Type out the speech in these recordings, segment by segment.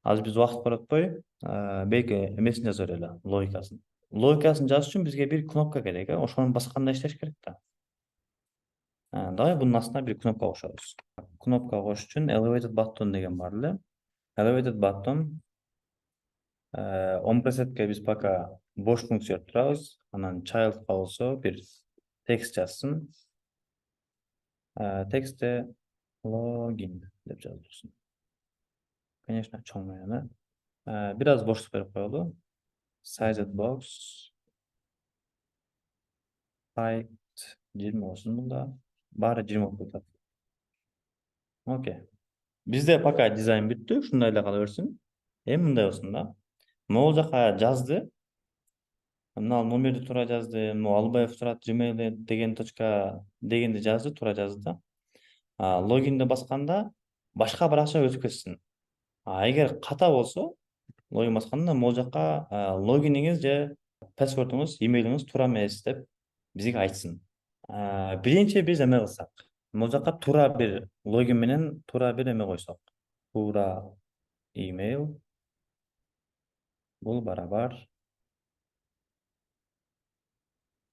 Азыр биз убакыт баратпай, бек эмесин жаза берели, логикасын. Логикасын жазыш үчүн бизге бир кнопка керек, ошону басканда иштеш керек да. Давай бунун астына бир кнопка кошобуз. Кнопка кошуш үчүн elevated button деген бар эле. Elevated button on presetке биз пока бош функция берип турабыз. Анан childга болсо бир текст жазсын. Текстте login деп жазылсын. Конечно, чоң менен. Бир аз боштук берип коелу. Sized box height 20 болсун мында. Баары 20 болуп атат. Окей. Бизде пока дизайн бүттү, ушундай эле кала берсин. Эми мындай болсун да. Могул жака жазды. Мына номерди туура жазды. Албаев турат Gmail деген точка дегенди жазды, туура жазды да. Логинди басканда башка бир акча өтүп кетсин. Эгер ката болсо, логин басканда могул жака логиниңиз же паспортуңуз, имейлиңиз туура эмес деп бизге айтсын. Биринчи биз эме кылсак. Могул жака туура бир логин менен туура бир эме койсок. Туура имейл бул барабар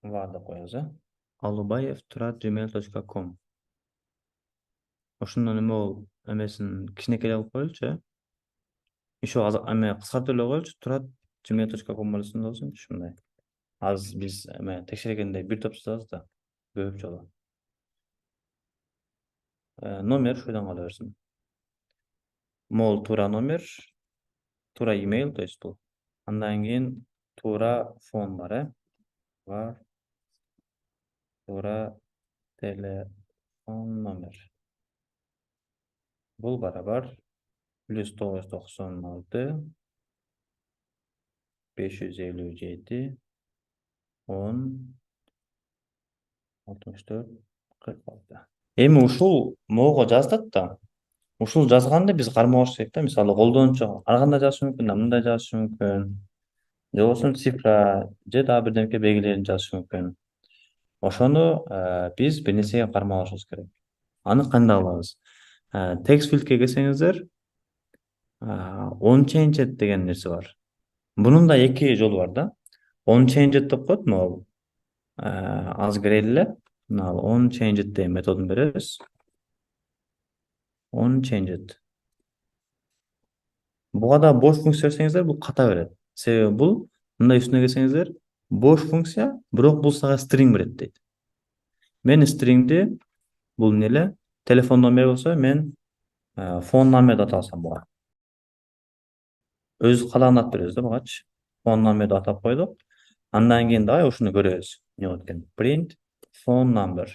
var деп коебуз, alubayev@gmail.com. Ошондон эме болуп эмесин кичинекей кылып коелучу. Еще эме кыскартып эле коелучу, турат gmail.com болсун болсун ушундай. Аз биз эме текшергенде бир топ жазабыз да, көп жолу. Номер ушойдон кала берсин. Мол туура номер, туура имейл, то есть бул. Андан кийин туура фон бар, бар. Туура телефон номер. Бул барабар +996 557 10 64 46. Эми ушул могуга жаздык да. Ушул жазганды биз кармабаш керек да. Мисалы колдонуучу ар кандай жазышы мүмкүн, мындай жазышы мүмкүн. Же болбосо цифра же дагы бирдемке белгилерин жазышы мүмкүн. Ошону биз бир нерсеге кармабашыбыз керек. Аны кандай кылабыз? Text fieldке келсеңиздер, onChanged деген нерсе бар. Бунун да эки жолу бар да. onChanged деп коет, могу аз кирели эле. Мына onChanged деген методун беребиз. onChanged. Буга да бош функция берсеңиздер, бул ката берет. Себеби бул мындай үстүнө келсеңиздер, бош функция, бирок бул сага string берет дейт. Мен stringди бул эмне эле? Телефон номери болсо, мен фон номерди атап алсам буга. Өз калаган атап беребиз да бугачы. Фон номерди атап койдук. Андан кийин дагы ушуну көрөбүз. Эмне болот экен? Print phone number.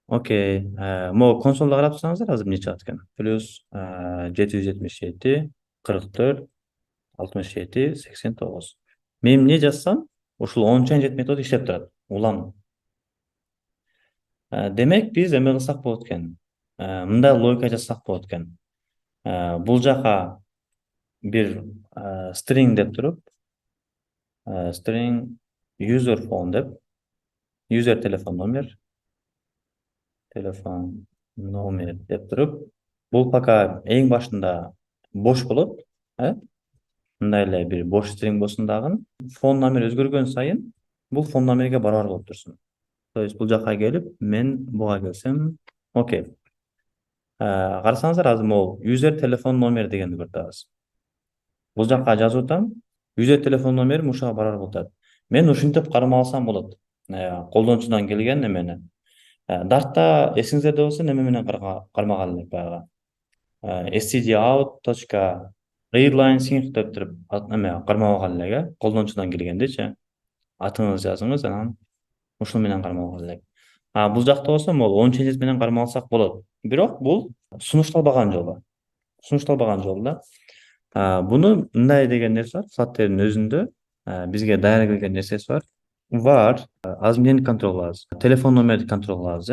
Окей. Могу консолдо карап турсаңыздар, азыр эмне чыгат экен? +777 44 67 89. Мен эмне жазсам, ушул onChanged методу иштеп турат. Улам. Демек биз эме кылсак болот экен. Мындай логика жазсак болот экен. Бул жака бир string деп туруп, string user phone деп, user телефон номер деп туруп, бул пока эң башында бош болот, мындай эле бир бош string болсун дагы, фон номер өзгөргөн сайын бул фон номерге барабар болуп турсун. То есть бул жака келип, мен буга келсем, окей. Карасаңыздар, азыр могу user телефон номер дегенди көрүп атабыз. Бул жака жазып атам, user телефон номерим ушуга барабар болуп атат. Мен ушинтип кармап алсам болот. Колдонуучудан келген эмени. Дартта эсиңиздерде болсо неме менен кармаган элек баягы. stdout.readline sync деп туруп эме кармап алган элек, колдонуучудан келгендичи. Атыңызды жазыңыз, анан ушул менен кармап алган элек. Бул жакта болсо могу onChanged менен кармап алсак болот. Бирок бул сунушталбаган жолу. Да. Буну мындай деген нерсе бар, Flutter'дин өзүндө бизге даяр келген нерсеси бар. Var, аз эмнени контрол кылабыз? Телефон номерди контрол кылабыз,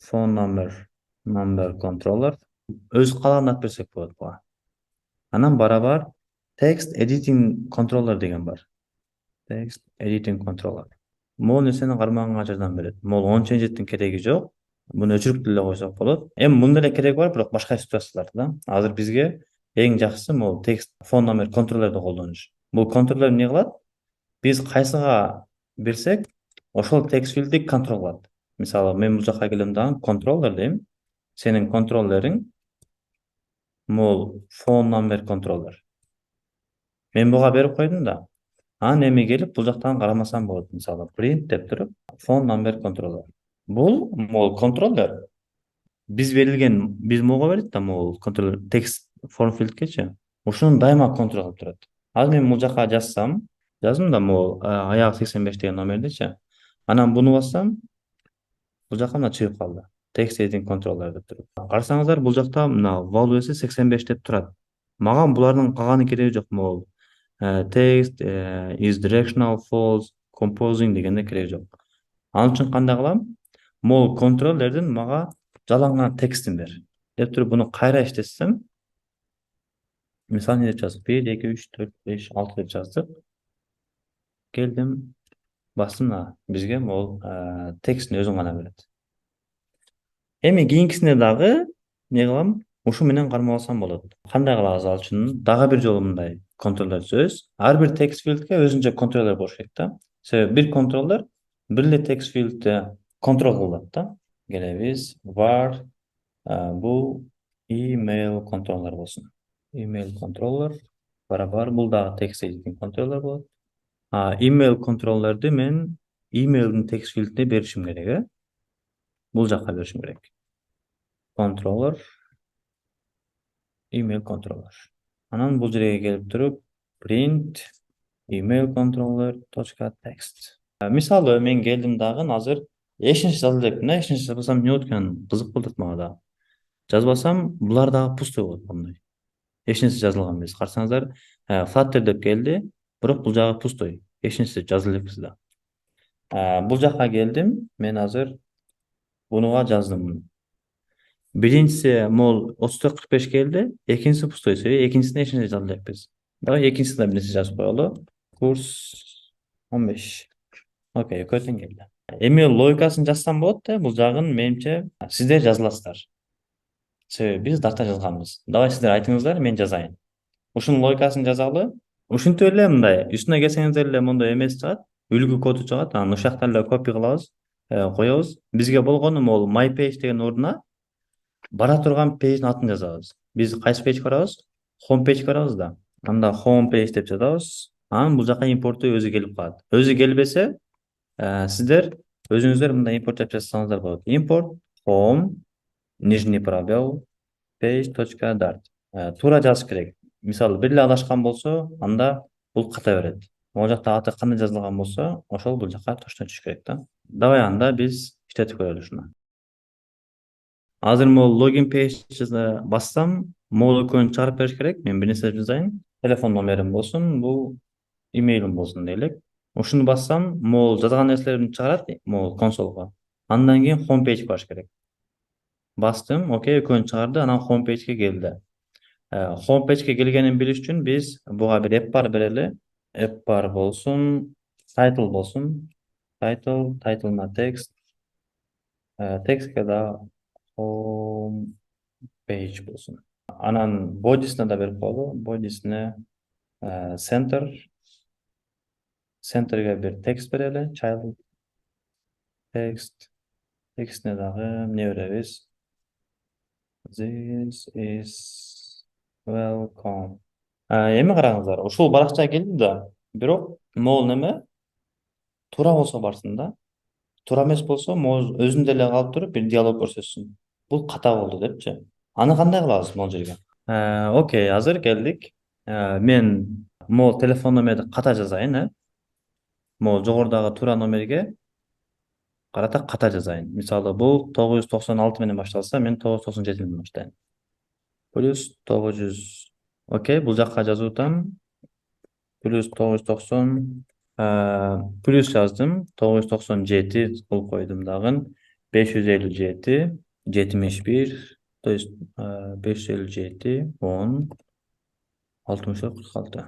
Phone number controller. Өз калаган атып берсек болот буга. Анан барабар text editing controller деген бар. Text editing controller. Могу нерсени кармаганга жардам берет. Могу onChanged'дин кереги жок. Буну өчүрүп деле койсок болот. Эми мунда эле кереги бар, бирок башка ситуацияларда. Азыр бизге эң жакшысы могу текст фон номер контроллерди колдонуш. Бул контроллер эмне кылат? Биз кайсыга берсек, ошол текст филди контрол кылат. Мисалы, мен бул жака келем дагы контроллер дейм. Сенин контроллериң могул фон номер контроллер. Мен буга берип койдум да. Анан эми келип бул жактан карамасам болот. Мисалы, print деп туруп, фон номер контроллер. Бул могул контроллер. Биз могу берет да могул контроллер текст форм филдкечи. Ушуну дайыма контрол кылып турат. Азыр мен бул жака жаздым да могул аягы 85 деген номердичи. Анан буну бассам, бул жака мына чыгып калды. Text editing controller деп туруп. Карасаңыздар, бул жакта мына value'si 85 деп турат. Мага булардын калганы кереги жок. Могул text is directional false composing дегенде кереги жок. Ал үчүн кандай кылам? Могул контроллердин мага жалаңган текстин бер деп туруп буну кайра иштетсем, мисалы эмне деп жаздык? 1 2 3 4 5 6 деп жаздык. Келдим, бастым мына бизге могул текстин өзүн гана берет. Эми кийинкисинде дагы эмне кылам? Ушу менен кармап алсам болот. Кандай кылабыз ал үчүн? Дагы бир жолу мындай контроллер түзөбүз. Ар бир текст филдке өзүнчө контроллер болуш керек да. Себеби бир контроллер бир эле текст филдти контрол кылат да. Келебиз var бул email контроллер болсун. Email контроллер барабар бул дагы текст editing контроллер болот. Email контроллерди мен emailдин текст филдине беришим керек, бул жакка беришим керек. Controller, email controller. Анан бул жерге келип туруп print email controller .text. Мисалы мен келдим дагы азыр эч нерсе жаза элекмин да, эч нерсе жазбасам эмне болот экен? Кызык болот мага да. Жазбасам булар дагы пустой болот мындай. Эч нерсе жазылган эмес. Карасаңыздар, Flutter деп келди, бирок бул жагы пустой. Эч нерсе жаза элекпиз да. Бул жакка келдим, мен азыр бунуга жаздым. Биринчиси могул 34-45 келди, экинчиси пустой. Себеби экинчисине эч нерсе жаза элекпиз. Давай экинчисине бир нерсе жазып коелу. Курс 15. Окей, экөө тең келди. Эми логикасын жазсам болот да, бул жагын менимче сиздер жаза аласыздар. Себеби биз дата жазганбыз. Давай сиздер айтыңыздар, мен жазайын. Ушунун логикасын жазалы. Ушинтип эле мындай, үстүнө келсеңиздер эле мондой эмес чыгат, үлгү коду чыгат. Анан ушул жактан эле копия кылабыз, коебуз. Бизге болгону могул my page деген ордуна бара турган пейдждин атын жазабыз. Биз кайсы пейдж барабыз? Home page барабыз да. Анда home page деп жазабыз. Анан бул жака импорту өзү келип калат. Өзү келбесе, сиздер өзүңүздөр мындай импорт деп жазсаңыздар болот. Import home нижний пробел page.dart. Туура жазыш керек. Мисалы, бир эле адашкан болсо, анда бул ката берет. Могул жакта аты кандай жазылган болсо, ошол бул жака точно түшүш керек да. Давай анда биз иштетип көрөлү ушуну. Азыр могул логин пейдж бассам, могул экөөнү чыгарып бериш керек. Мен бир нерсе жазайын. Телефон номерим болсун, бул имейлим болсун дейлик. Ушуну бассам, могул жазган нерселеримди чыгарат, могул консолго. Андан кийин home page барыш керек. Бастым, окей, экөөнү чыгарды, анан home page'ге келди. Home page'ге келгенин билиш үчүн биз буга бир app бар берели. App бар болсун, title болсун. Title'на text. Textке да home page болсун. Анан body'сине да берип коелу. Body'сине centerге бир text берели. Child text. Text'ine дагы эмне беребиз? This is welcome. Эми караңыздар, ушул баракчага келди да, бирок могул неме туура болсо барсын да. Туура эмес болсо, могул өзүндө эле калып туруп бир диалог көрсөтсүн. Бул ката болду депчи. Аны кандай кылабыз могул жерге? Окей, азыр келдик. Мен могул телефон номерди ката жазайын, Могул жогорудагы туура номерге карата ката жазайын. Мисалы, бул 996 менен башталса, мен 997 менен баштайм. Плюс 900. Окей, бул жакка жазып атам. Плюс 990. Плюс жаздым. 997 кылып койдум дагы. 557, 71. То есть 557, 10, 64, 46.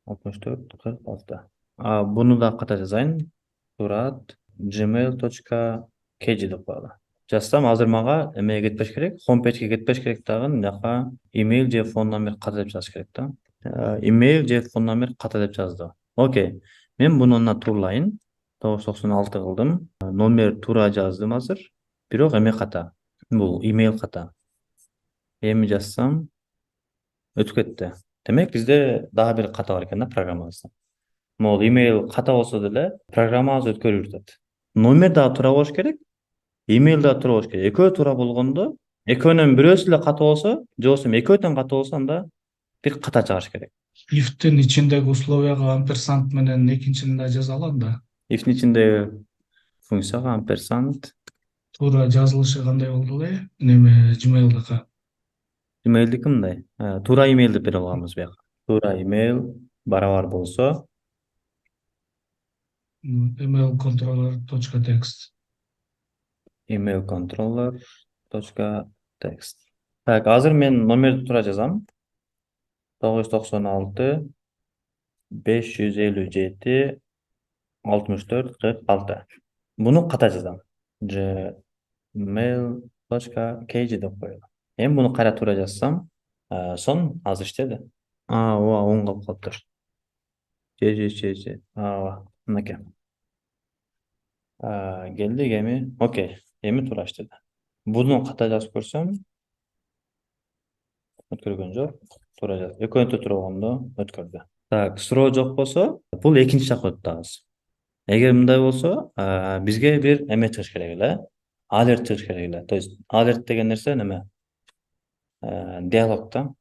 64, 46. Буну да ката жазайын. Турат gmail.kg деп коелу. жазсам азыр мага эмеге кетпеш керек, homepage кетпеш керек дагы, мынакка email же фон номер ката деп жазыш керек да. Email же фон номер ката деп жазды. Окей. Мен буну мына турлайын. 996 кылдым. Номер туура жаздым азыр. Бирок эме ката. Бул email ката. Эми жазсам өтүп кетти. Демек бизде дагы бир ката бар экен да программабызда. Могул email ката болсо деле программабыз өткөрүп жатат. Номер дагы туура болуш керек, email дагы туура болуш керек. Экөө туура болгондо, экөөнүн бирөөсү эле ката болсо, же болбосо экөө тең ката болсо, анда бир ката чыгарыш керек. If'тин içindeki условияга амперсант менен экинчини да жаза алам да. If'nin içindеги функцияга ampersand Туура жазылышы кандай болду эле? Неме Gmail'дыкы. emailдики мындай. Туура email деп бере алганбыз бияка. Туура email барабар болсо, Email controller.text. email controller.text. Так, азыр мен номерди туура жазам. 996 557 64 46. Буну ката жазам. gmail.kg деп коелу. Эми буну кайра туура жазсам, сон азыр иштеди. Ооба, оң калып калыптыр. Ооба, мынакей. Келдик эми. Окей. Эми туура иштеди. Буну ката жазып көрсөм, өткөргөн жок. Туура жазып. Экөөнү туура болгондо өткөрдү. Так, суроо жок болсо, бул экинчи жакка өтүп атабыз. Эгер мындай болсо, бизге бир эме чыгыш керек эле. Алерт чыгыш керек эле. То есть алерт деген нерсе неме? Диалог да.